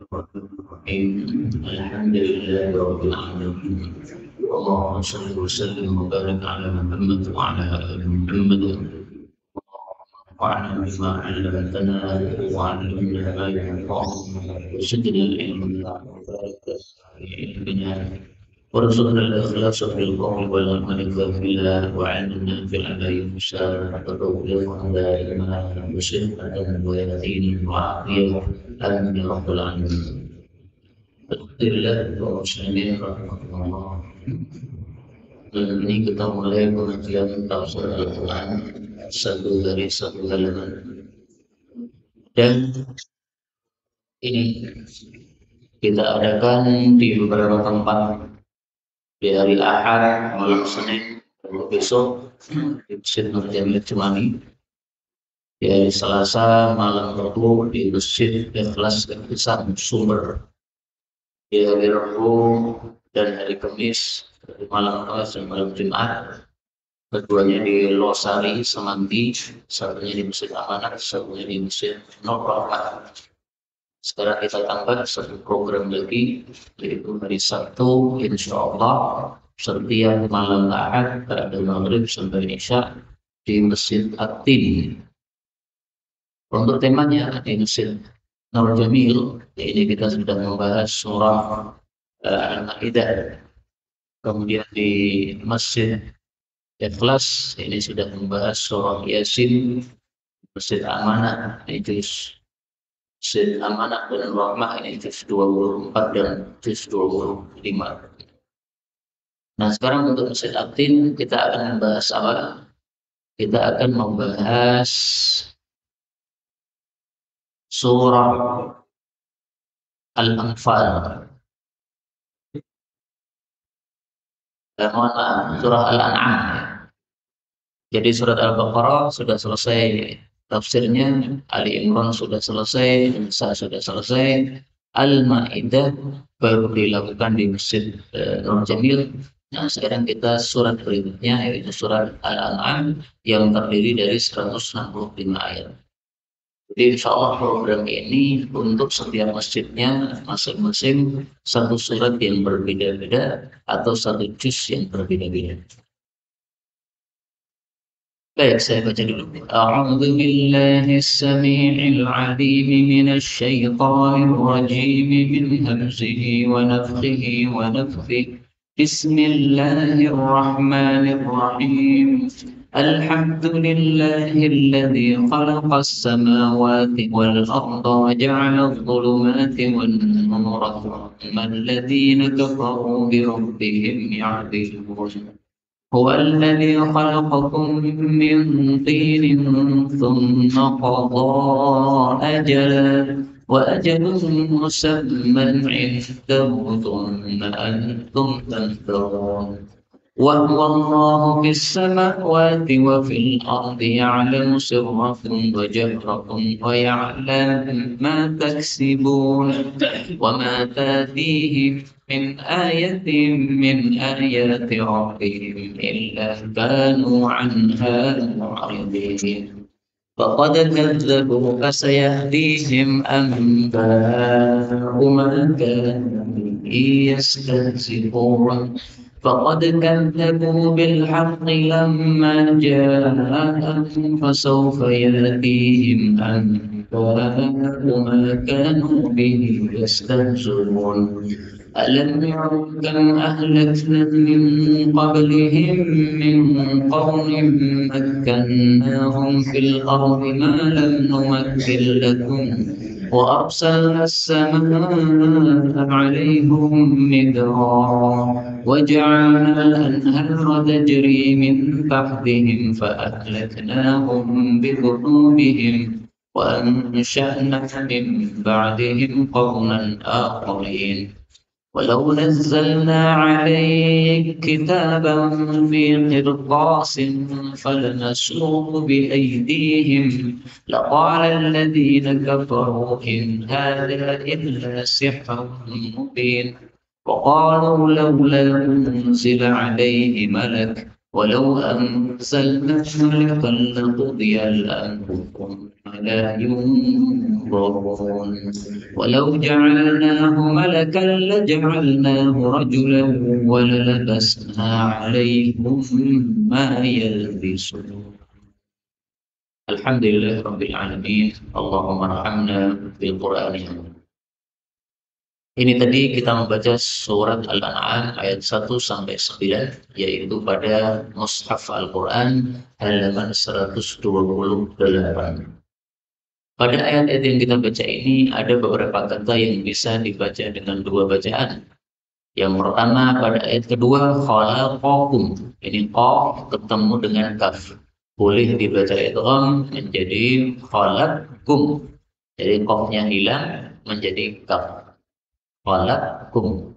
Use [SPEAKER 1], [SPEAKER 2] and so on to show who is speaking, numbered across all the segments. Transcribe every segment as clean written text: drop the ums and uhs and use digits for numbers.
[SPEAKER 1] الحمد لله رب العالمين. اللهم صل وسلم وبارك على محمد وعلى ال محمد وعلى بما علمتنا وعلمنا ما ينفعنا وزدنا علما وبارك في علمنا وارزقنا الاخلاص في القول والعمل بالله وعلمنا في العمل المساء وتوفيقا دائما وصحة ويقين وعافية امين يا رب العالمين. Alhamdulillah kaum muslimin rahmatullah. Ini kita mulai pengajian tafsir Al-Quran satu dari satu halaman. Dan ini kita adakan di beberapa tempat di hari Ahad, malam Senin, besok di Masjid Nur Jamil Cemani. Di hari Selasa malam Rabu di Masjid Ikhlas Besar Sumber. Di hari Rabu dan hari Kamis malam Kamis dan malam Jumat, keduanya di Losari Semanggi, satunya di Masjid Amanat, satunya di Masjid Nur Rahmat. Sekarang kita tambah satu program lagi, yaitu hari Sabtu insya Allah setiap malam Ahad pada maghrib sampai Isya di Masjid At-Tin. Untuk temanya di Masjid Nur Jamil, ini kita sudah membahas surah Al-Ma'idah. Kemudian di Masjid Ikhlas ini sudah membahas surah Yasin. Masjid Amanah ini Masjid Amanah dan Rahmah ini juz 24 dan juz 25. Nah sekarang untuk Masjid At-Tin kita akan membahas apa? Kita akan membahas surah Al-Anfal. Mohon maaf, surah Al-An'am. Jadi surat Al-Baqarah sudah selesai tafsirnya, Ali Imran sudah selesai, Nisa sudah selesai, Al-Ma'idah baru dilakukan di Masjid Nur Jamil. Nah sekarang kita surat berikutnya yaitu surat Al-An'am yang terdiri dari 165 ayat. Jadi insya Allah program ini untuk setiap masjidnya masing-masing satu surat yang berbeda-beda atau satu juz yang berbeda-beda. Baik, saya baca dulu. A'udzu billahi as-sami'il 'alim minasy syaithanir rajim min hamzihi wa nafthihi wa nafthihi. Bismillahirrahmanirrahim. الحمد لله الذي خلق السماوات والأرض وجعل الظلمات والنور ثم الذين كفروا بربهم يعدلون هو الذي خلقكم من طين ثم قضى أجلا وأجل مسمى عنده ثم أنتم تنظرون وهو الله في السماوات وفي الأرض يعلم سركم وجهركم ويعلم ما تكسبون وما تأتيهم من آية من آيات ربهم إلا كانوا عنها معرضين فقد كذبوا فسيأتيهم أنباء ما كانوا يستهزئون فقد كذبوا بالحق لما جاءهم فسوف يأتيهم أنباء ما كانوا به يستهزئون ألم يروا كم أهلكنا من قبلهم من قرن مكناهم في الأرض ما لم نمكن لكم وأرسلنا السماء عليهم مدرارا وجعلنا الأنهار تجري من تحتهم فأهلكناهم بذنوبهم وأنشأنا من بعدهم قرنا آخرين ولو نزلنا عليك كتابا في قرطاس فلمسوه بأيديهم لقال الذين كفروا إن هذا إلا سحر مبين وقالوا لولا أنزل عليه ملك ولو أنزلنا ملكا لقضي الأمر ثم لا ينظرون ولو جعلناه ملكا لجعلناه رجلا وللبسنا عليهم ما يلبسون. الحمد لله رب العالمين. اللهم ارحمنا بالقرآن. Ini tadi kita membaca surat Al-An'am ayat 1 sampai 9, yaitu pada Mushaf Al-Quran halaman 128. Pada ayat-ayat yang kita baca ini ada beberapa kata yang bisa dibaca dengan dua bacaan. Yang pertama pada ayat kedua, khalaqakum. Ini qaf ketemu dengan kaf. Boleh dibaca idgham menjadi khalaqkum. Jadi qafnya hilang menjadi kaf. Walakum.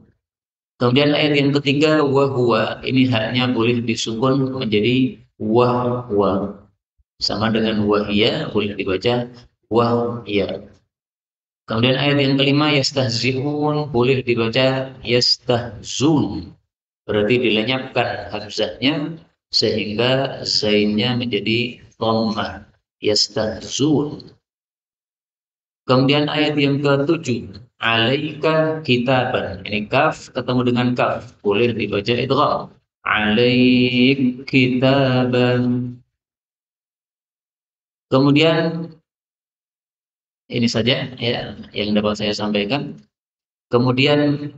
[SPEAKER 1] Kemudian ayat yang ketiga wahwa, ini haknya boleh disukun menjadi wahwa, sama dengan wahya boleh dibaca wahya. Kemudian ayat yang kelima yastahzi'un boleh dibaca yastahzun, berarti dilenyapkan hamzahnya sehingga zainnya menjadi dhammah, yastahzun. Kemudian ayat yang ke-7, alaika kitaban. Ini kaf ketemu dengan kaf, boleh dibaca idgham. Alaik kitaban. Kemudian ini saja ya yang dapat saya sampaikan. Kemudian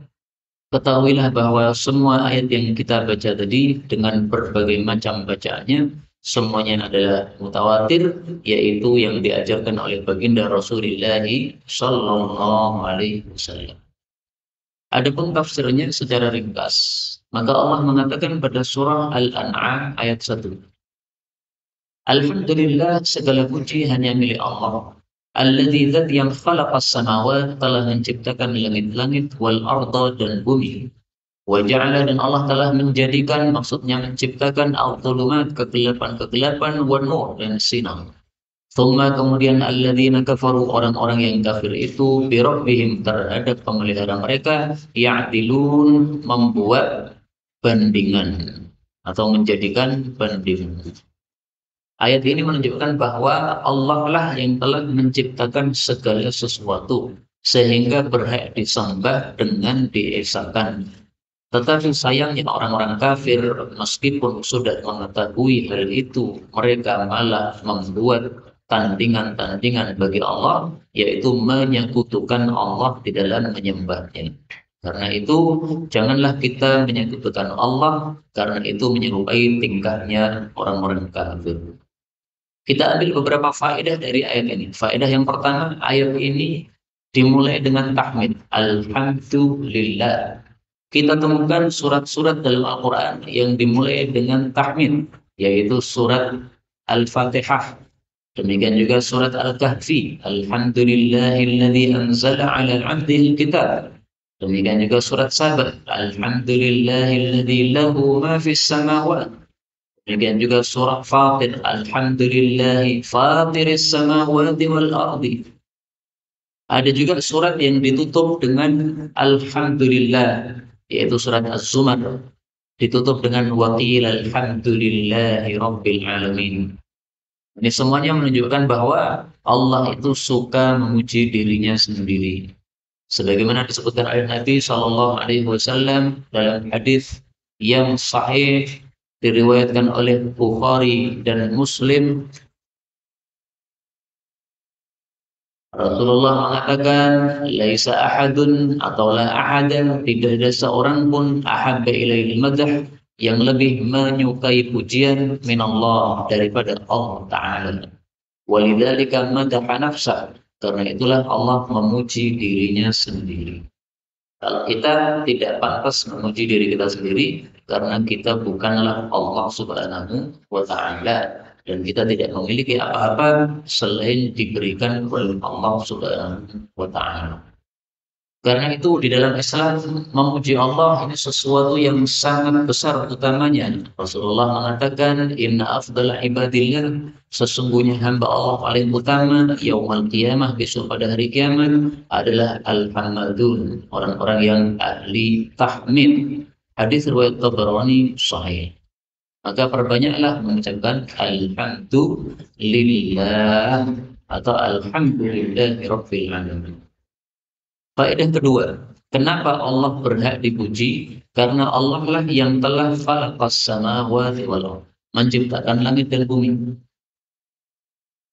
[SPEAKER 1] ketahuilah bahwa semua ayat yang kita baca tadi dengan berbagai macam bacaannya semuanya adalah mutawatir, yaitu yang diajarkan oleh baginda Rasulullah Sallallahu Alaihi Wasallam. Adapun tafsirnya secara ringkas, maka Allah mengatakan pada surah Al-An'am ayat 1. Alhamdulillah, segala puji hanya milik Allah. Alladzi dzat yang khalaqas samawat, telah menciptakan langit-langit, wal arda, dan bumi. Wa ja'ala, dan Allah telah menjadikan, maksudnya menciptakan al-dhulumat, kegelapan-kegelapan, wa nur, dan sinar. Thumma, kemudian alladzina kafaru, orang-orang yang kafir itu bi rabbihim, terhadap pemelihara mereka, ya'dilun, membuat bandingan atau menjadikan bandingan. Ayat ini menunjukkan bahwa Allah lah yang telah menciptakan segala sesuatu sehingga berhak disembah dengan diesakan. Tetapi sayangnya orang-orang kafir meskipun sudah mengetahui hal itu, mereka malah membuat tandingan-tandingan bagi Allah, yaitu menyekutukan Allah di dalam menyembahnya. Karena itu janganlah kita menyekutukan Allah, karena itu menyerupai tingkahnya orang-orang kafir. Kita ambil beberapa faedah dari ayat ini. Faedah yang pertama, ayat ini dimulai dengan tahmid. Alhamdulillah. Kita temukan surat-surat dalam Al-Quran yang dimulai dengan tahmid, yaitu surat Al-Fatihah. Demikian juga surat Al-Kahfi. Alhamdulillahilladzi anzala ala abdihil kitab. Demikian juga surat Sabah. Alhamdulillahilladzi lahu ma fis samawat. Demikian juga surat Fatir. Alhamdulillahi fatiris samawati wal ardi. Ada juga surat yang ditutup dengan Alhamdulillah, yaitu surat Az-Zumar, ditutup dengan waqil alhamdulillahi rabbil alamin. Ini semuanya menunjukkan bahwa Allah itu suka memuji dirinya sendiri. Sebagaimana disebutkan oleh Nabi Shallallahu Alaihi Wasallam dalam hadis yang sahih diriwayatkan oleh Bukhari dan Muslim, Rasulullah mengatakan, laisa ahadun, atau la ahadan, tidak ada seorang pun ahabba ilaihil madah, yang lebih menyukai pujian min Allah, daripada Allah Ta'ala. Walidzalika madaha nafsah, karena itulah Allah memuji dirinya sendiri. Kalau kita tidak pantas memuji diri kita sendiri, karena kita bukanlah Allah Subhanahu wa Ta'ala, dan kita tidak memiliki apa-apa selain diberikan oleh Allah Subhanahu wa Ta'ala. Karena itu di dalam Islam memuji Allah ini sesuatu yang sangat besar utamanya. Rasulullah mengatakan, inna afdal ibadillah, sesungguhnya hamba Allah paling utama yaumul qiyamah, besok pada hari kiamat, adalah al-hamadun, orang-orang yang ahli tahmid. Hadis riwayat Tabarani sahih. Maka perbanyaklah mengucapkan alhamdulillah atau alhamdulillahi rabbil alamin. Faedah kedua, kenapa Allah berhak dipuji? Karena Allah lah yang telah khalaqas samawati wal ardh, menciptakan langit dan bumi.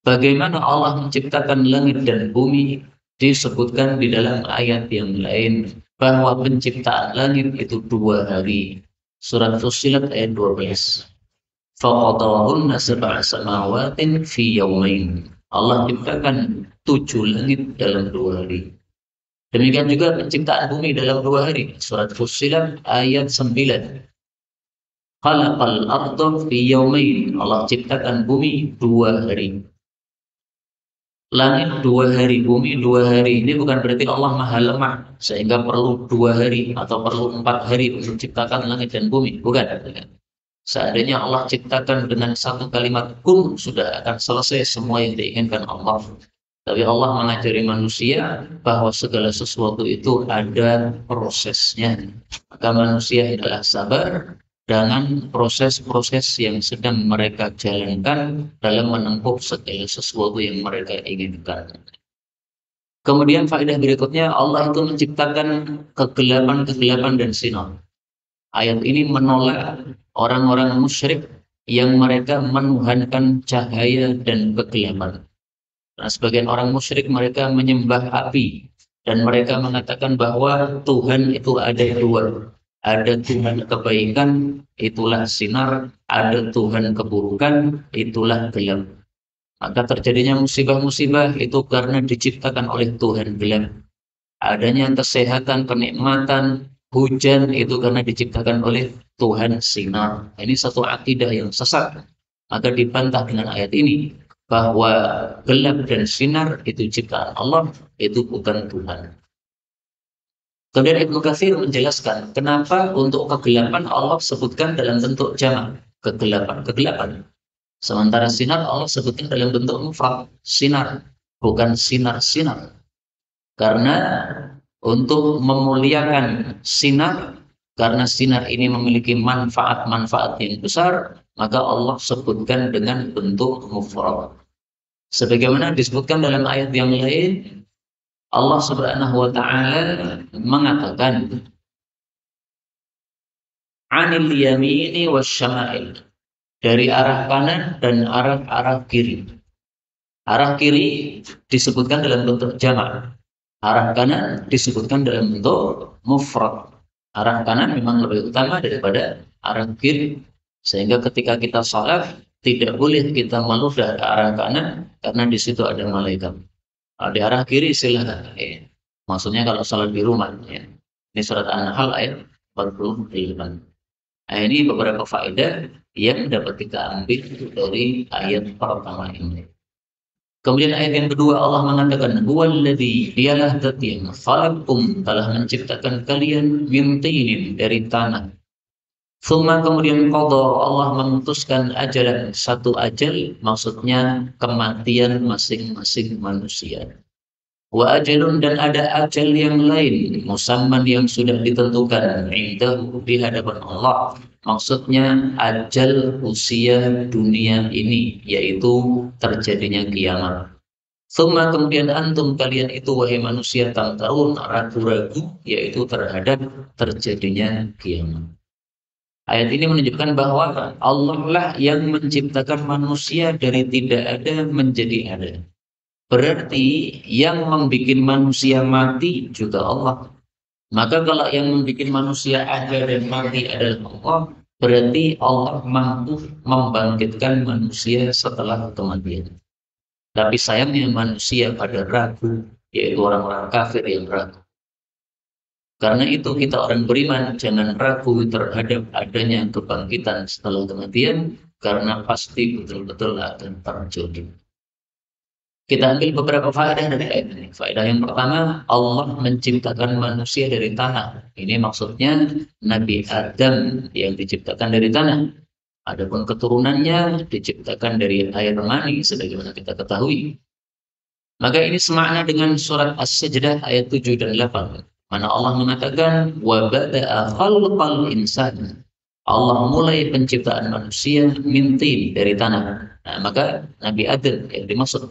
[SPEAKER 1] Bagaimana Allah menciptakan langit dan bumi? Disebutkan di dalam ayat yang lain bahwa penciptaan langit itu 2 hari. Surat Fussilat ayat 12. Faqadahunna sab'a samawatin fi yawmain. Allah ciptakan 7 langit dalam 2 hari. Demikian juga penciptaan bumi dalam 2 hari. Surat Fussilat ayat 9. Khalaqal arda fi yawmain. Allah ciptakan bumi 2 hari. Langit 2 hari, bumi 2 hari. Ini bukan berarti Allah maha lemah sehingga perlu 2 hari atau perlu 4 hari untuk menciptakan langit dan bumi. Bukan. Seandainya Allah ciptakan dengan satu kalimat kun, sudah akan selesai semua yang diinginkan Allah. Tapi Allah mengajari manusia bahwa segala sesuatu itu ada prosesnya. Maka manusia adalah sabar dengan proses-proses yang sedang mereka jalankan dalam menempuh segala sesuatu yang mereka inginkan. Kemudian faedah berikutnya, Allah itu menciptakan kegelapan-kegelapan dan sinar. Ayat ini menolak orang-orang musyrik yang mereka menuhankan cahaya dan kegelapan. Nah, sebagian orang musyrik mereka menyembah api dan mereka mengatakan bahwa Tuhan itu ada 2. Ada Tuhan kebaikan, itulah sinar, ada Tuhan keburukan, itulah gelap. Maka terjadinya musibah-musibah itu karena diciptakan oleh Tuhan gelap. Adanya kesehatan, kenikmatan, hujan itu karena diciptakan oleh Tuhan sinar. Ini satu akidah yang sesat. Maka dibantah dengan ayat ini bahwa gelap dan sinar itu ciptaan Allah, itu bukan Tuhan. Kemudian Ibnu Katsir menjelaskan kenapa untuk kegelapan Allah sebutkan dalam bentuk jamak, kegelapan. Sementara sinar Allah sebutkan dalam bentuk mufrad, sinar, bukan sinar-sinar. Karena untuk memuliakan sinar, karena sinar ini memiliki manfaat-manfaat yang besar, maka Allah sebutkan dengan bentuk mufrad. Sebagaimana disebutkan dalam ayat yang lain, Allah Subhanahu wa taala mengatakan anil yamini wasyama'il, dari arah kanan dan arah kiri. Arah kiri disebutkan dalam bentuk jamak. Arah kanan disebutkan dalam bentuk mufrad. Arah kanan memang lebih utama daripada arah kiri. Sehingga ketika kita salat tidak boleh kita meludah ke arah kanan karena di situ ada malaikat. Di arah kiri silakan. Ya. Maksudnya kalau salat di rumah. Ya. Ini surat An-Nahl ayat 48. Nah, ini beberapa faedah yang dapat kita ambil dari ayat pertama ini. Kemudian ayat yang kedua Allah mengatakan huwallazi, dialah zat yang khalaqakum, telah menciptakan kalian min tinin, dari tanah. Tsumma, kemudian qada, Allah memutuskan ajalan, satu ajal, maksudnya kematian masing-masing manusia. Wa ajalun, dan ada ajal yang lain, musamman yang sudah ditentukan, indahu, di hadapan Allah. Maksudnya ajal usia dunia ini, yaitu terjadinya kiamat. Tsumma, kemudian antum, kalian itu wahai manusia, tamtarun, ragu-ragu, yaitu terhadap terjadinya kiamat. Ayat ini menunjukkan bahwa Allah lah yang menciptakan manusia dari tidak ada menjadi ada. Berarti yang membuat manusia mati juga Allah. Maka kalau yang membuat manusia ada dan mati adalah Allah, berarti Allah mampu membangkitkan manusia setelah kematian. Tapi sayangnya manusia pada ragu, yaitu orang-orang kafir yang ragu. Karena itu kita orang beriman jangan ragu terhadap adanya kebangkitan setelah kematian, karena pasti betul-betul akan terjadi. Kita ambil beberapa faedah dari ayat ini. Faedah yang pertama, Allah menciptakan manusia dari tanah. Ini maksudnya Nabi Adam yang diciptakan dari tanah. Adapun keturunannya diciptakan dari air mani sebagaimana kita ketahui. Maka ini semakna dengan surat As-Sajdah ayat 7 dan 8. Mana Allah mengatakan wa bada'a khalqal insan. Allah mulai penciptaan manusia mintin dari tanah. Nah, maka Nabi Adam yang dimaksud.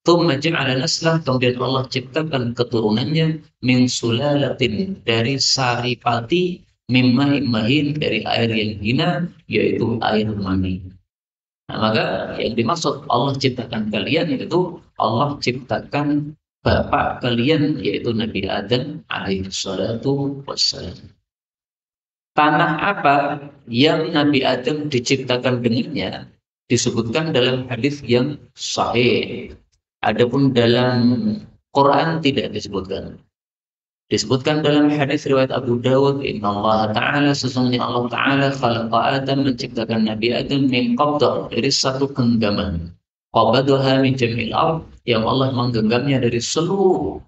[SPEAKER 1] Tsumma ja'ala naslah, kemudian Allah ciptakan keturunannya min sulalatin, dari saripati, mimma mahin, dari air yang hina, yaitu air mani. Nah, maka yang dimaksud Allah ciptakan kalian itu Allah ciptakan bapak kalian, yaitu Nabi Adam alaihi salatu wassalam. Tanah apa yang Nabi Adam diciptakan dengannya disebutkan dalam hadis yang sahih. Adapun dalam Quran tidak disebutkan. Disebutkan dalam hadis riwayat Abu Dawud, Inna Allah Ta'ala, sesungguhnya Allah Ta'ala khalaqa Adam, menciptakan Nabi Adam min qabdah, dari satu genggaman. Qabadaha min jamil ard, yang Allah menggenggamnya dari seluruh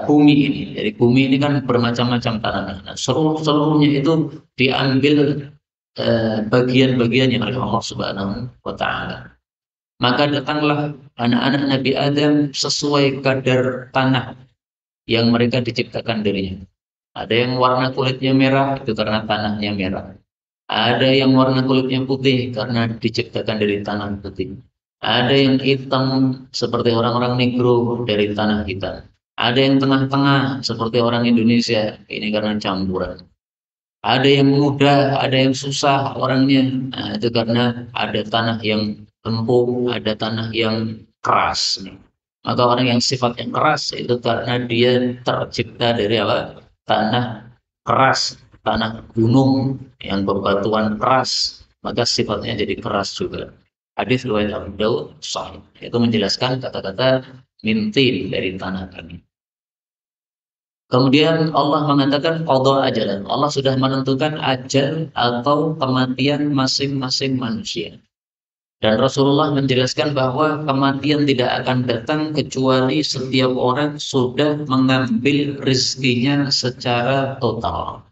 [SPEAKER 1] bumi ini. Dari bumi ini kan bermacam-macam tanah. Nah, seluruhnya itu diambil bagian-bagiannya oleh Allah Subhanahu wa Ta'ala. Maka datanglah anak-anak Nabi Adam sesuai kadar tanah yang mereka diciptakan darinya. Ada yang warna kulitnya merah, itu karena tanahnya merah. Ada yang warna kulitnya putih karena diciptakan dari tanah putih. Ada yang hitam seperti orang-orang negro dari tanah hitam. Ada yang tengah-tengah seperti orang Indonesia, ini karena campuran. Ada yang mudah, ada yang susah orangnya. Nah, itu karena ada tanah yang empuk, ada tanah yang keras. Maka orang yang sifatnya keras itu karena dia tercipta dari apa? Tanah keras, tanah gunung yang bebatuan keras, maka sifatnya jadi keras juga. Hadis riwayat Abu Daud sahih. Itu menjelaskan kata-kata mintin dari tanah kami. Kemudian Allah mengatakan qadha ajalan. Allah sudah menentukan ajal atau kematian masing-masing manusia. Dan Rasulullah menjelaskan bahwa kematian tidak akan datang kecuali setiap orang sudah mengambil rezekinya secara total.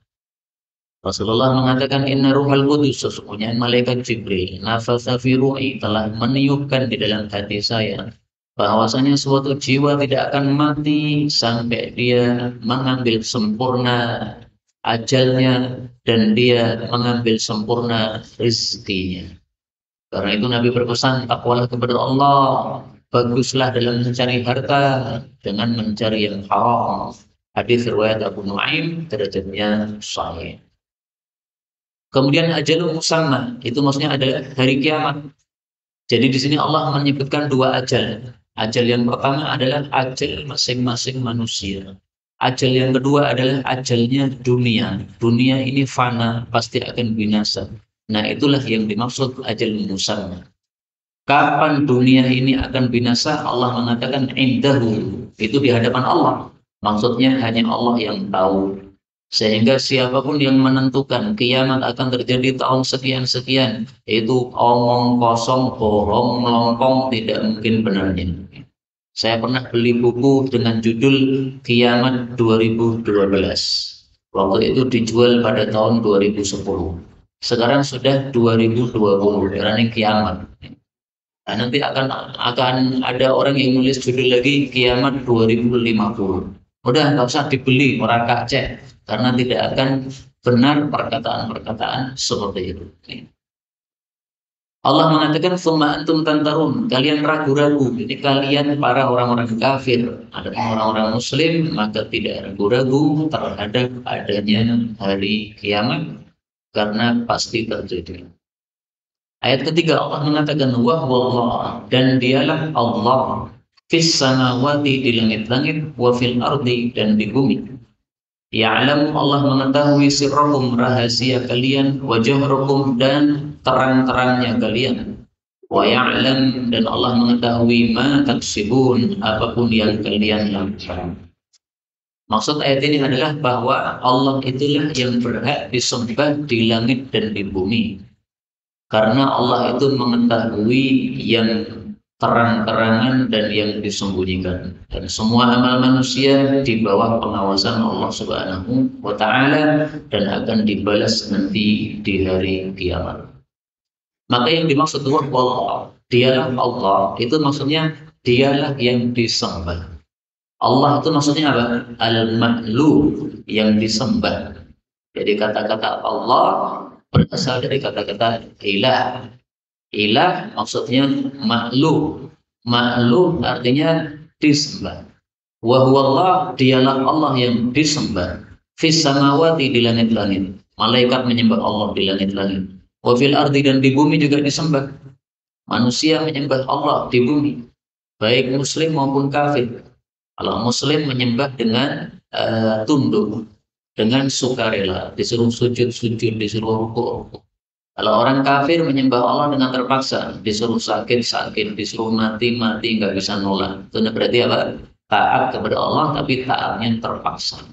[SPEAKER 1] Rasulullah mengatakan inna ruhal qudus, sesungguhnya malaikat Jibril nafasa fi ruhi, telah meniupkan di dalam hati saya bahwasanya suatu jiwa tidak akan mati sampai dia mengambil sempurna ajalnya dan dia mengambil sempurna rezekinya. Karena itu Nabi berpesan, takwalah kepada Allah, baguslah dalam mencari harta dengan mencari yang haram. Hadis riwayat Abu Nuaim, derajatnya sahih. Kemudian ajalul musamma, itu maksudnya adalah hari kiamat. Jadi di sini Allah menyebutkan dua ajal. Ajal yang pertama adalah ajal masing-masing manusia. Ajal yang kedua adalah ajalnya dunia. Dunia ini fana, pasti akan binasa. Nah, itulah yang dimaksud ajal musamma. Kapan dunia ini akan binasa? Allah mengatakan indahu, itu di hadapan Allah. Maksudnya hanya Allah yang tahu. Sehingga siapapun yang menentukan kiamat akan terjadi tahun sekian-sekian, itu omong kosong, bohong, melompong, tidak mungkin benarnya. Saya pernah beli buku dengan judul Kiamat 2012. Waktu itu dijual pada tahun 2010. Sekarang sudah 2020, running kiamat. Nah, nanti akan ada orang yang nulis judul lagi Kiamat 2050. Udah nggak usah dibeli, merakah cek, karena tidak akan benar perkataan-perkataan seperti itu. Allah mengatakan summa antum tantarun, kalian ragu-ragu. Jadi kalian para orang-orang kafir, ada orang-orang muslim, maka tidak ragu-ragu terhadap adanya hari kiamat, karena pasti terjadi. Ayat ketiga Allah mengatakan wahwallah, dan dialah Allah fis samawati, di langit-langit, wa fil ardi, dan di bumi. Ya'lamu, Allah mengetahui sirrakum, rahasia kalian, wa jahrakum, dan terang-terangnya kalian. Wa ya'lam, dan Allah mengetahui ma taksibun, apapun yang kalian lakukan. Maksud ayat ini adalah bahwa Allah itulah yang berhak disembah di langit dan di bumi. Karena Allah itu mengetahui yang terang-terangan dan yang disembunyikan. Dan semua amal manusia di bawah pengawasan Allah Subhanahu wa Ta'ala dan akan dibalas nanti di hari kiamat. Maka yang dimaksud Allah, dialah Allah, itu maksudnya dialah yang disembah. Allah itu maksudnya apa? Al-Ma'lu, yang disembah. Jadi kata-kata Allah berasal dari kata-kata ilah. Ilah maksudnya makhluk. Makhluk artinya disembah. Wa huwallah, dialah Allah yang disembah. Fis samawati, di langit-langit. Malaikat menyembah Allah di langit-langit. Wa fil ardi, dan di bumi juga disembah. Manusia menyembah Allah di bumi, baik muslim maupun kafir. Kalau muslim menyembah dengan tunduk, dengan sukarela, disuruh sujud-sujud, disuruh rukuk. Kalau orang kafir menyembah Allah dengan terpaksa, disuruh sakit-sakit, disuruh mati-mati, nggak bisa nolak. Itu berarti apa? Taat kepada Allah, tapi taatnya terpaksa.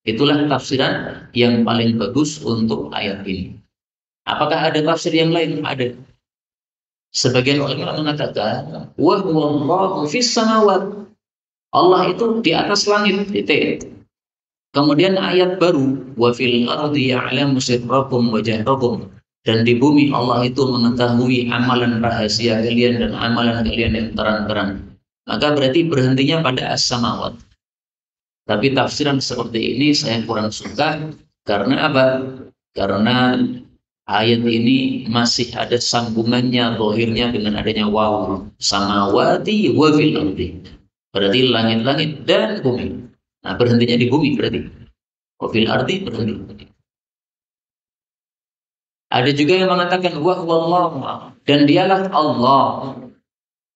[SPEAKER 1] Itulah tafsiran yang paling bagus untuk ayat ini. Apakah ada tafsir yang lain? Ada. Sebagian ulama mengatakan, wa huwallahu fis samawat. Allah itu di atas langit, titik. Kemudian ayat baru, wa fil ardi ya'lamu sirrakum wa jahrakum. Dan di bumi Allah itu mengetahui amalan rahasia kalian dan amalan kalian yang terang-terang. Maka berarti berhentinya pada as-samawat. Tapi tafsiran seperti ini saya kurang suka. Karena apa? Karena ayat ini masih ada sambungannya, zahirnya dengan adanya waw. Samawati wa fil ardi. Berarti langit-langit dan bumi. Nah, berhentinya di bumi berarti. Wa fil ardi berhenti. Ada juga yang mengatakan wa huwallahu, dan dialah Allah.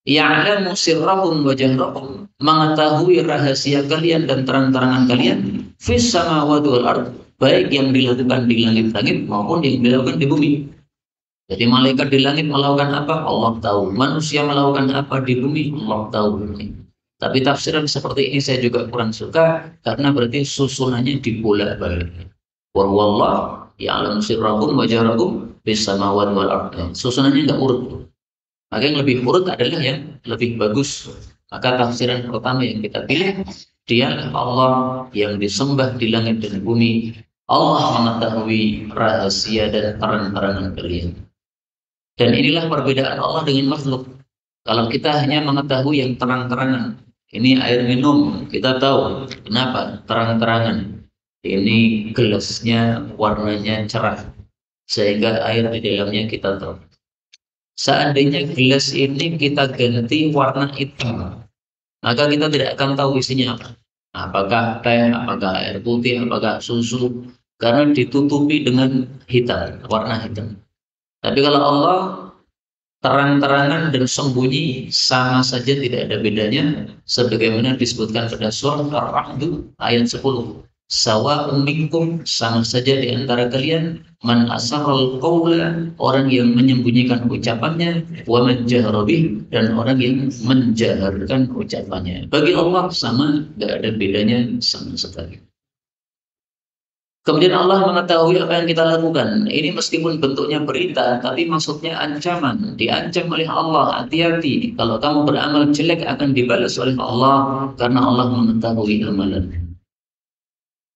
[SPEAKER 1] Ya'lamu sirrakum wa jahrakum, mengetahui rahasia kalian dan terang-terangan kalian, fis samawati wal ard, baik yang dilakukan di langit-langit maupun yang dilakukan di bumi. Jadi malaikat di langit melakukan apa? Allah tahu. Manusia melakukan apa di bumi? Allah tahu. Tapi tafsiran seperti ini saya juga kurang suka, karena berarti susunannya dibolak-balik. Wa huwallahu ya'lamu sirrakum wa jahrakum fis samawati wal ard. Susunannya enggak urut. Maka yang lebih urut adalah yang lebih bagus. Maka tafsiran pertama yang kita pilih, dialah Allah yang disembah di langit dan bumi. Allah mengetahui rahasia dan terang-terangan kalian. Dan inilah perbedaan Allah dengan makhluk. Kalau kita hanya mengetahui yang terang-terangan, ini air minum, kita tahu kenapa terang-terangan. Ini gelasnya warnanya cerah, sehingga air di dalamnya kita tahu. Seandainya gelas ini kita ganti warna hitam, maka kita tidak akan tahu isinya apa. Apakah teh, apakah air putih, apakah susu, karena ditutupi dengan hitam, warna hitam. Tapi kalau Allah terang-terangan dan sembunyi, sama saja, tidak ada bedanya, sebagaimana disebutkan pada surat Ar-Ra'd ayat 10. Sawa'un minkum, sama saja di antara kalian, man asarral qawla, orang yang menyembunyikan ucapannya, wa man jahara bih, dan orang yang menjaharkan ucapannya. Bagi Allah sama, tidak ada bedanya sama sekali. Kemudian Allah mengetahui apa yang kita lakukan. Ini meskipun bentuknya berita, tapi maksudnya ancaman. Diancam oleh Allah, hati-hati. Kalau kamu beramal jelek akan dibalas oleh Allah, karena Allah mengetahui amalan.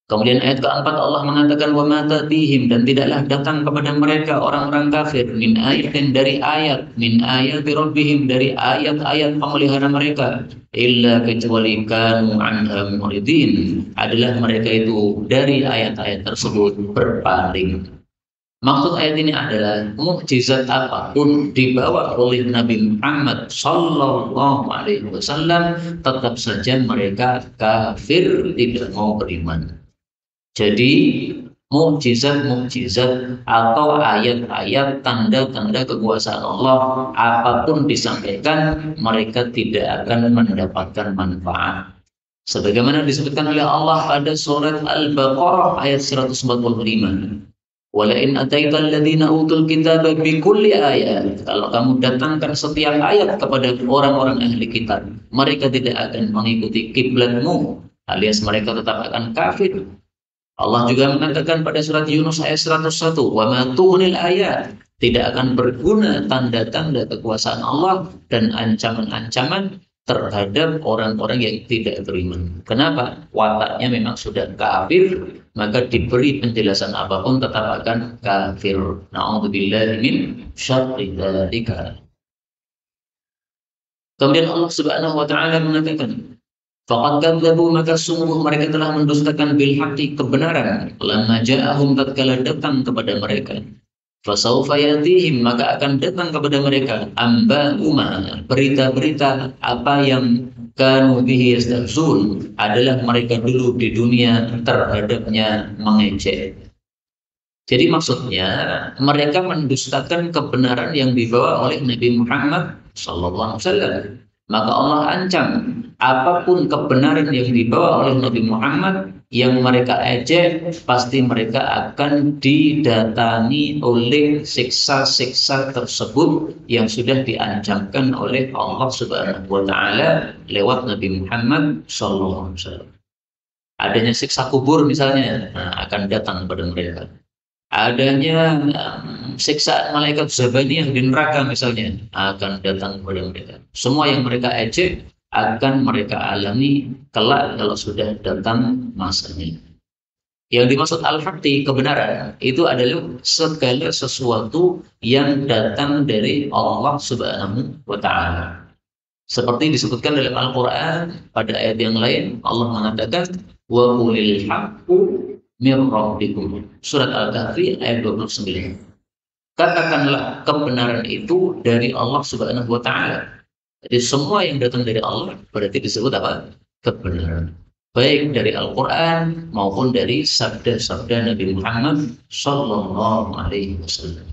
[SPEAKER 1] Kemudian ayat keempat Allah mengatakan wa ma tatihim, dan tidaklah datang kepada mereka orang-orang kafir min ayatin, dari ayat, min ayati rabbihim, dari ayat-ayat pemelihara mereka, illa kecuali kanu anha muridin, adalah mereka itu dari ayat-ayat tersebut berpaling. Maksud ayat ini adalah mukjizat apapun dibawa oleh Nabi Muhammad sallallahu alaihi wasallam, tetap saja mereka kafir, tidak mau beriman. Jadi mukjizat-mukjizat atau ayat-ayat tanda-tanda kekuasaan Allah apapun disampaikan, mereka tidak akan mendapatkan manfaat. Sebagaimana disebutkan oleh Allah pada surat Al-Baqarah ayat 145. Walain ataital ladzina utul kitaba bikulli ayat. Kalau kamu datangkan setiap ayat kepada orang-orang ahli kitab, mereka tidak akan mengikuti kiblatmu, alias mereka tetap akan kafir. Allah juga mengatakan pada surat Yunus ayat 101, wa ma tughnil ayat, tidak akan berguna tanda-tanda kekuasaan Allah dan ancaman-ancaman terhadap orang-orang yang tidak beriman. Kenapa? Wataknya memang sudah kafir, maka diberi penjelasan apapun tetap akan kafir. Na'udzubillahi min syarri dzalika. Kemudian Allah Subhanahu wa taala mengatakan, Faqad kadzabu, maka sungguh mereka telah mendustakan bil haqqi, kebenaran, lamma ja'ahum, tatkala datang kepada mereka. Fasaufa yatihim, maka akan datang kepada mereka amba'uma, berita-berita apa yang kanu bihi yastahzun, adalah mereka dulu di dunia terhadapnya mengejek. Jadi maksudnya mereka mendustakan kebenaran yang dibawa oleh Nabi Muhammad SAW. Maka Allah ancam apapun kebenaran yang dibawa oleh Nabi Muhammad yang mereka ejek, pasti mereka akan didatangi oleh siksa-siksa tersebut yang sudah diancamkan oleh Allah Subhanahu wa taala lewat Nabi Muhammad SAW. Adanya siksa kubur misalnya, akan datang kepada mereka. Adanya siksaan malaikat Zabaniyah di neraka misalnya, akan datang kepada mereka. Semua yang mereka ejek akan mereka alami kelak kalau sudah datang masanya. Yang dimaksud al-haqqi, kebenaran, itu adalah segala sesuatu yang datang dari Allah Subhanahu wa taala. Seperti disebutkan dalam Al-Qur'an pada ayat yang lain, Allah mengatakan wa qulil haqqu mir rabbikum. Surat Al-Kahfi ayat 29. Katakanlah kebenaran itu dari Allah Subhanahu wa taala. Jadi semua yang datang dari Allah berarti disebut apa? Kebenaran. Baik dari Al-Qur'an maupun dari sabda-sabda Nabi Muhammad sallallahu alaihi wasallam.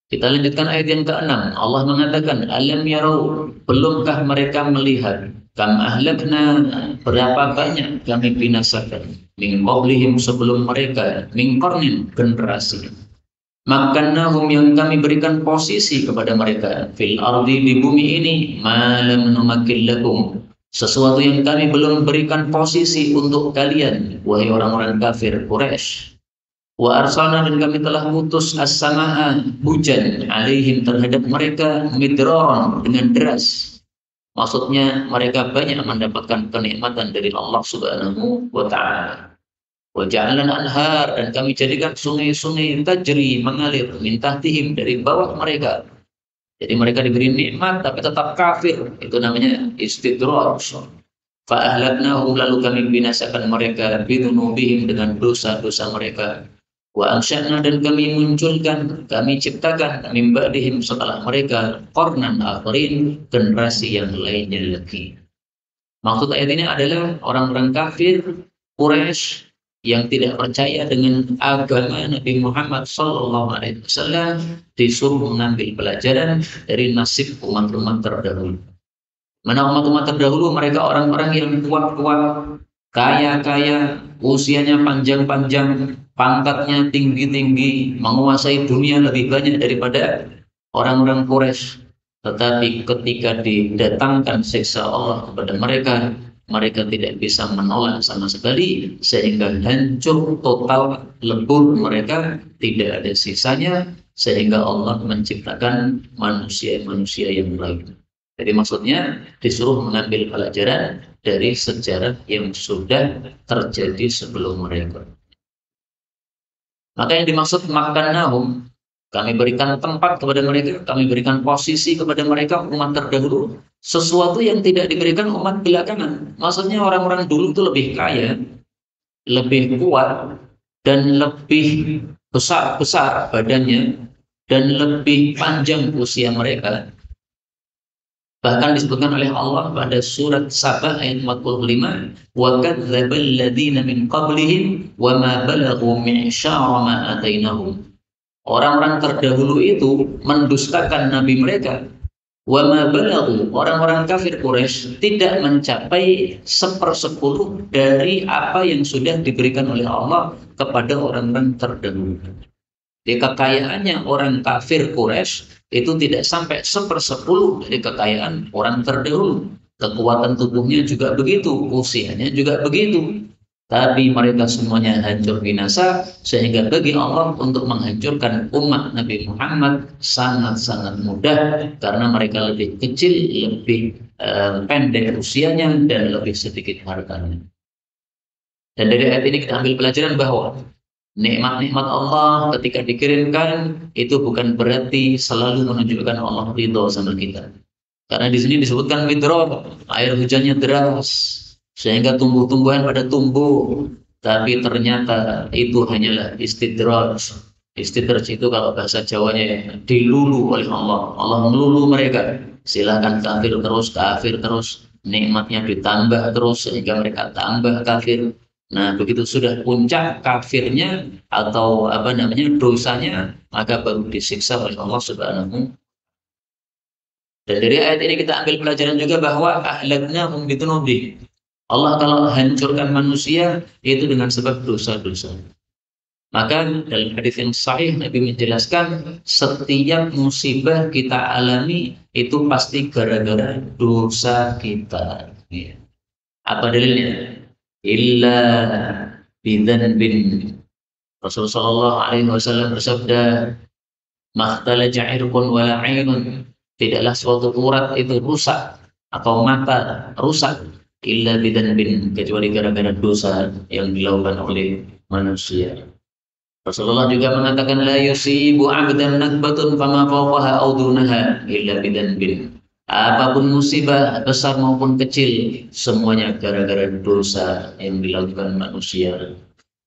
[SPEAKER 1] Kita lanjutkan ayat yang ke-6. Allah mengatakan, alam yarau, belumkah mereka melihat, kam ahlakna, berapa banyak kami binasakan, min qablihim, sebelum mereka, min qarnin, generasi. Makannahum, yang kami berikan posisi kepada mereka, fil ardi, di bumi ini, malam numakil lakum, sesuatu yang kami belum berikan posisi untuk kalian, wahai orang-orang kafir Quraisy. Wa arsalna, dan kami telah mutus as-samaa, hujan, alaihim, terhadap mereka, midraran, dengan deras. Maksudnya mereka banyak mendapatkan kenikmatan dari Allah Subhanahu wa taala. Wa ja'alna anhar, dan kami jadikan sungai-sungai tajri, mengalir, min tahtihim, dari bawah mereka. Jadi mereka diberi nikmat tapi tetap kafir. Itu namanya istidraj. Fa ahlaknahum, lalu kami binasakan mereka bidunubihim, dengan dosa-dosa mereka. Wa ansya'na, dan kami munculkan, kami ciptakan min ba'dihim, setelah mereka, qarnan akharin, generasi yang lainnya lagi. Maksud ayat ini adalah orang-orang kafir Quraisy yang tidak percaya dengan agama Nabi Muhammad SAW disuruh mengambil pelajaran dari nasib umat-umat terdahulu. Mana umat-umat terdahulu mereka orang-orang yang kuat-kuat, kaya-kaya, usianya panjang-panjang, pangkatnya tinggi-tinggi, menguasai dunia lebih banyak daripada orang-orang Quraisy. Tetapi ketika didatangkan siksa Allah kepada mereka, mereka tidak bisa menolak sama sekali, sehingga hancur total, lebur mereka, tidak ada sisanya, sehingga Allah menciptakan manusia-manusia yang lain. Jadi maksudnya disuruh mengambil pelajaran dari sejarah yang sudah terjadi sebelum mereka. Maka yang dimaksud makannahum, kami berikan tempat kepada mereka, kami berikan posisi kepada mereka, umat terdahulu, sesuatu yang tidak diberikan umat belakangan. Maksudnya orang-orang dulu itu lebih kaya, lebih kuat, dan lebih besar-besar badannya, dan lebih panjang usia mereka. Bahkan disebutkan oleh Allah pada surat Sabah ayat 45, wa kadzdzabal ladzina min qablihim wa ma balaghu mi'syara ma atainahum. Orang-orang terdahulu itu mendustakan nabi mereka. Wa ma balaghu, orang-orang kafir Quraisy tidak mencapai 1/10 dari apa yang sudah diberikan oleh Allah kepada orang-orang terdahulu. Di kekayaannya orang kafir Quraisy itu tidak sampai 1/10 dari kekayaan orang terdahulu. Kekuatan tubuhnya juga begitu, usianya juga begitu. Tapi mereka semuanya hancur binasa, sehingga bagi Allah untuk menghancurkan umat Nabi Muhammad sangat-sangat mudah, karena mereka lebih kecil, lebih pendek usianya, dan lebih sedikit hartanya. Dan dari ayat ini kita ambil pelajaran bahwa nikmat-nikmat Allah ketika dikirimkan itu bukan berarti selalu menunjukkan Allah ridho sama kita. Karena di sini disebutkan midror, air hujannya deras, sehingga tumbuh-tumbuhan pada tumbuh. Tapi ternyata itu hanyalah istidraj. Istidraj itu kalau bahasa Jawanya ya, dilulu oleh Allah. Allah melulu mereka. Silakan kafir terus, nikmatnya ditambah terus sehingga mereka tambah kafir. Nah, begitu sudah puncak kafirnya atau apa namanya dosanya, maka baru disiksa oleh Allah Subhanahu. Dan dari ayat ini kita ambil pelajaran juga bahwa ahlakna hum bidunubi. Allah kalau hancurkan manusia itu dengan sebab dosa-dosa. Maka dalam hadis yang sahih Nabi menjelaskan setiap musibah kita alami itu pasti gara-gara dosa kita. Ya. Apa dalilnya? Illa bidzanbin. Rasulullah Shallallahu Alaihi Wasallam bersabda, "Makhtala ja'irun wala 'ainun." Tidaklah suatu urat itu rusak atau mata rusak illa bidzanbin, kecuali gara-gara dosa yang dilakukan oleh manusia. Rasulullah juga mengatakan la yusibu 'abdan nakbatun fama fawqaha aw dunaha illa bidzanbin. Apapun musibah besar maupun kecil semuanya gara-gara dosa yang dilakukan manusia.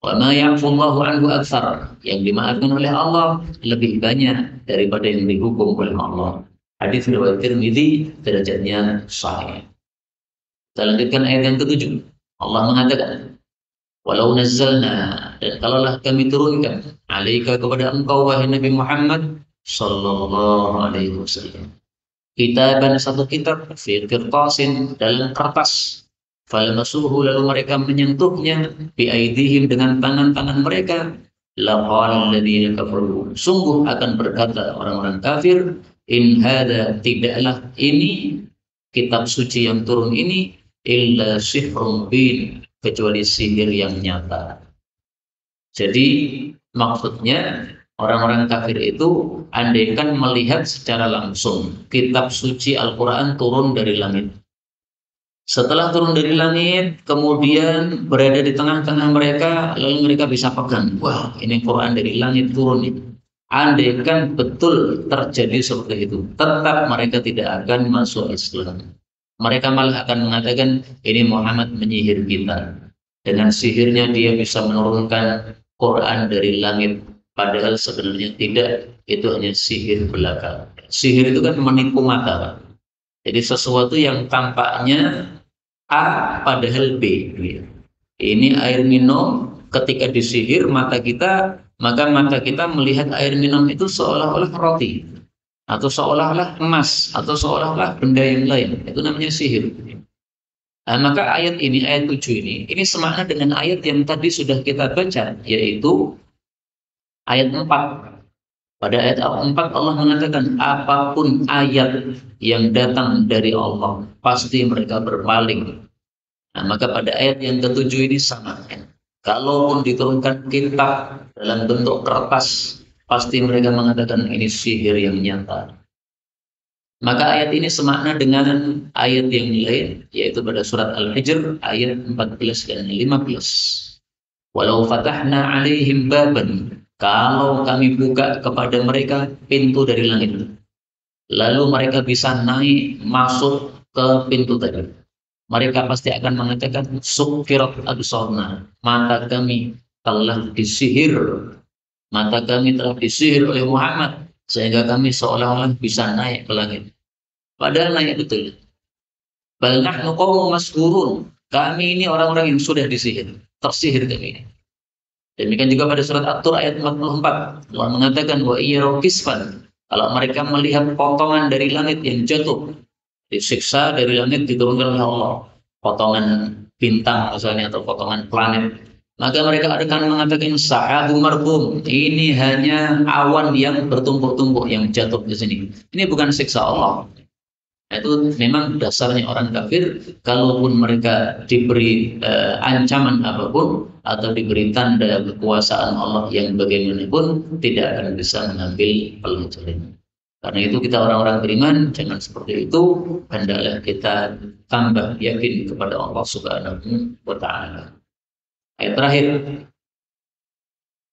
[SPEAKER 1] Wa ma ya'fullahu anhu aktsar, yang dimaafkan oleh Allah lebih banyak daripada yang dihukum oleh Allah. Hadis riwayat Tirmidzi, derajatnya sahih. Kita lanjutkan ayat yang ketujuh. Allah mengatakan, "Walau nazzalna," dan kalaulah kami turunkan, "alaika," kepada engkau wahai Nabi Muhammad sallallahu alaihi wasallam, kitaban, satu kitab, fi qirtasin, dalam kertas, falamasuhu, lalu mereka menyentuhnya, bi aidihim, dengan tangan-tangan mereka, laqala alladziina kafaru, sungguh akan berkata orang-orang kafir, in hada, tidaklah ini kitab suci yang turun ini, illa sihrun mubin, kecuali sihir yang nyata. Jadi maksudnya orang-orang kafir itu andaikan melihat secara langsung kitab suci Al-Quran turun dari langit. Setelah turun dari langit, kemudian berada di tengah-tengah mereka, lalu mereka bisa pegang, wah ini Quran dari langit turun itu. Andaikan betul terjadi seperti itu, tetap mereka tidak akan masuk Islam. Mereka malah akan mengatakan, ini Muhammad menyihir kita. Dengan sihirnya dia bisa menurunkan Quran dari langit. Padahal sebenarnya tidak, itu hanya sihir belaka. Sihir itu kan menipu mata. Jadi sesuatu yang tampaknya A padahal B. Ini air minum, ketika disihir mata kita, maka mata kita melihat air minum itu seolah-olah roti, atau seolah-olah emas, atau seolah-olah benda yang lain. Itu namanya sihir. Nah, maka ayat ini, ayat 7 ini semakna dengan ayat yang tadi sudah kita baca, yaitu ayat 4. Pada ayat 4 Allah mengatakan, apapun ayat yang datang dari Allah, pasti mereka berpaling. Nah, maka pada ayat yang ketujuh ini sama. Kalaupun diturunkan kitab dalam bentuk kertas, pasti mereka mengatakan ini sihir yang nyata. Maka ayat ini semakna dengan ayat yang lain, yaitu pada surat Al-Hijr ayat 14 dan 15. Walau fatahna alaihim baban, kalau kami buka kepada mereka pintu dari langit, lalu mereka bisa naik masuk ke pintu tadi, mereka pasti akan mengatakan sukfirat absarna, mata kami telah disihir, mata kami telah disihir oleh Muhammad sehingga kami seolah-olah bisa naik ke langit. Padahal naik betul. Bal nahnu qaumun mas'hurun, kami ini orang-orang yang sudah disihir, tersihir kami. Demikian juga pada surat At-Tur ayat 44, Allah mengatakan wa iyyaru kisfan, kalau mereka melihat potongan dari langit yang jatuh, disiksa dari langit diturunkan oleh Allah, potongan bintang misalnya atau potongan planet, maka mereka akan mengatakan sahabu marhum, ini hanya awan yang bertumpuk-tumpuk yang jatuh di sini. Ini bukan siksa Allah. Itu memang dasarnya orang kafir, kalaupun mereka diberi ancaman apapun atau diberi tanda kekuasaan Allah yang bagaimanapun, tidak akan bisa mengambil pelajaran. Karena itu kita orang-orang beriman jangan seperti itu, hendaklah kita tambah yakin kepada Allah Subhanahu wa taala. Ayat terakhir,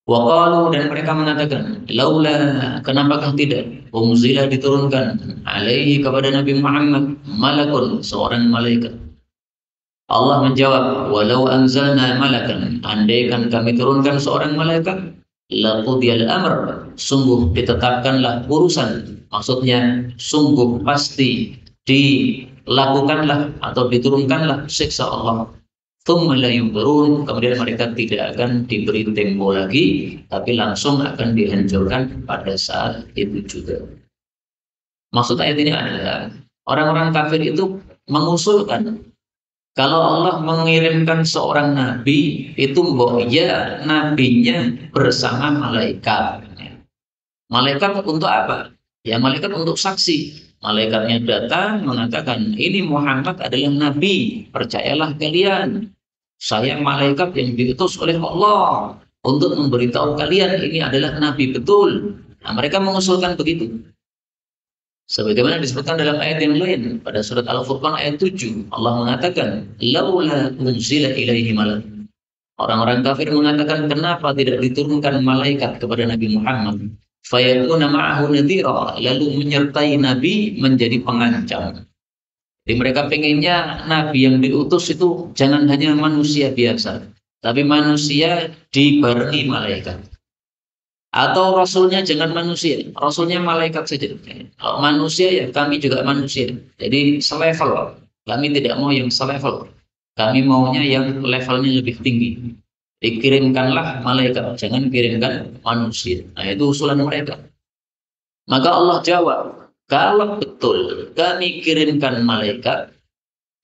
[SPEAKER 1] Waqalu, dan mereka mengatakan, laula, kenapakah tidak unzila diturunkan alaihi kepada Nabi Muhammad malakun, seorang malaikat. Allah menjawab, walau anzalna malakan, andaikan kami turunkan seorang malaikat, laqudiyal amr, sungguh ditetapkanlah urusan, maksudnya sungguh pasti dilakukanlah atau diturunkanlah siksa Allah. Tsumma la yunzarun, kemudian mereka tidak akan diberi tempo lagi, tapi langsung akan dihancurkan pada saat itu juga. Maksud ayat ini adalah orang-orang kafir itu mengusulkan kalau Allah mengirimkan seorang nabi, itu mbok ya nabinya bersama malaikat. Malaikat untuk apa? Ya malaikat untuk saksi. Malaikatnya datang mengatakan, ini Muhammad adalah nabi, percayalah kalian. Saya malaikat yang diutus oleh Allah untuk memberitahu kalian ini adalah nabi betul. Nah, mereka mengusulkan begitu. Sebagaimana disebutkan dalam ayat yang lain pada surat Al-Furqan ayat 7, Allah mengatakan, laula unzila ilaihi malak. Orang-orang kafir mengatakan, kenapa tidak diturunkan malaikat kepada Nabi Muhammad? Fayakuna ma'ahu nadhira, lalu menyertai Nabi menjadi pengancam. Jadi mereka pengennya Nabi yang diutus itu jangan hanya manusia biasa, tapi manusia dibarengi malaikat. Atau rasulnya jangan manusia, rasulnya malaikat saja. Kalau manusia ya kami juga manusia. Jadi selevel. Kami tidak mau yang selevel. Kami maunya yang levelnya lebih tinggi. Dikirimkanlah malaikat, jangan kirimkan manusia. Nah itu usulan mereka. Maka Allah jawab, kalau betul kami kirimkan malaikat,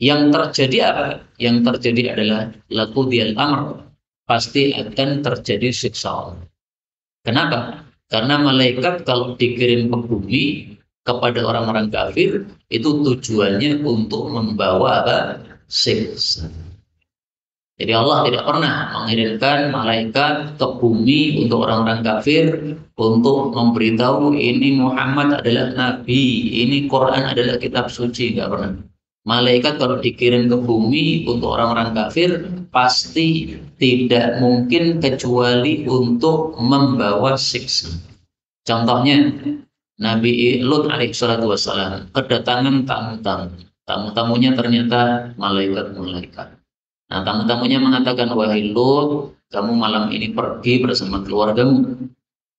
[SPEAKER 1] yang terjadi apa? Yang terjadi adalah laqudiyal amr. Pasti akan terjadi siksa Allah. Kenapa? Karena malaikat kalau dikirim ke bumi kepada orang-orang kafir itu tujuannya untuk membawa apa? Siksa. Jadi Allah tidak pernah mengirimkan malaikat ke bumi untuk orang-orang kafir untuk memberitahu ini Muhammad adalah nabi, ini Quran adalah kitab suci, nggak pernah. Malaikat kalau dikirim ke bumi untuk orang-orang kafir pasti tidak mungkin kecuali untuk membawa siksa. Contohnya Nabi Lut alaihissalatu wassalam kedatangan tamu-tamu. Tamu-tamunya ternyata malaikat-malaikat. Nah, tamu-tamunya mengatakan, wahai Lut, kamu malam ini pergi bersama keluargamu,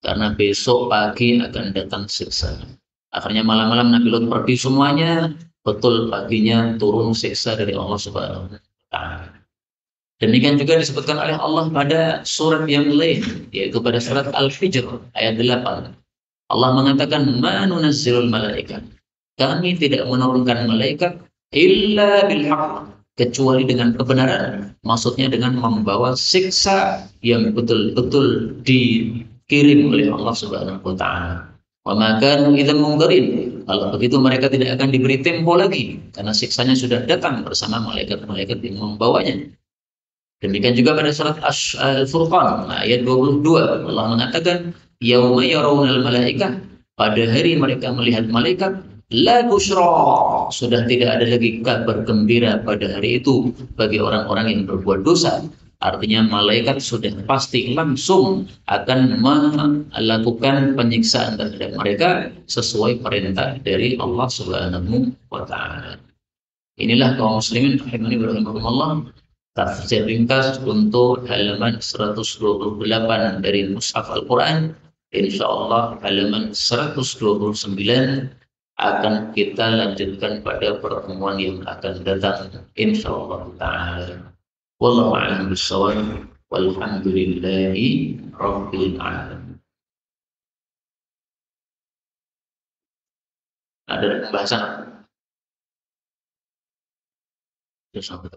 [SPEAKER 1] karena besok pagi akan datang siksa. Akhirnya malam-malam Nabi Lut pergi semuanya, betul paginya turun siksa dari Allah Subhanahu wa Ta'ala. Demikian juga disebutkan oleh Allah pada surat yang lain, yaitu pada surat Al-Hijr ayat 8. Allah mengatakan, ma nunazzilul malaikat. Kami tidak menurunkan malaikat illa bil haqq, kecuali dengan kebenaran. Maksudnya dengan membawa siksa yang betul-betul dikirim oleh Allah Subhanahu wa taala. Wa ma kanu idzan mundzirin. Kalau begitu mereka tidak akan diberi tempo lagi karena siksanya sudah datang bersama malaikat-malaikat yang membawanya. Demikian juga pada surat Al-Furqan ayat 22 Allah mengatakan, yauma yarawunal malaikah, pada hari mereka melihat malaikat, la busyra, sudah tidak ada lagi kabar gembira pada hari itu bagi orang-orang yang berbuat dosa. Artinya malaikat sudah pasti langsung akan melakukan penyiksaan terhadap mereka sesuai perintah dari Allah Subhanahu wa taala. Inilah kaum muslimin rahimani wa rahimakumullah, tafsir ringkas untuk halaman 128 dari Mushaf Al-Quran. Insyaallah halaman 129 akan kita lanjutkan pada pertemuan yang akan datang insyaallah ta'ala. Wallahu a'lam bishawab. Walhamdulillahi rabbil alamin. Ada pembahasan? Ya, sampai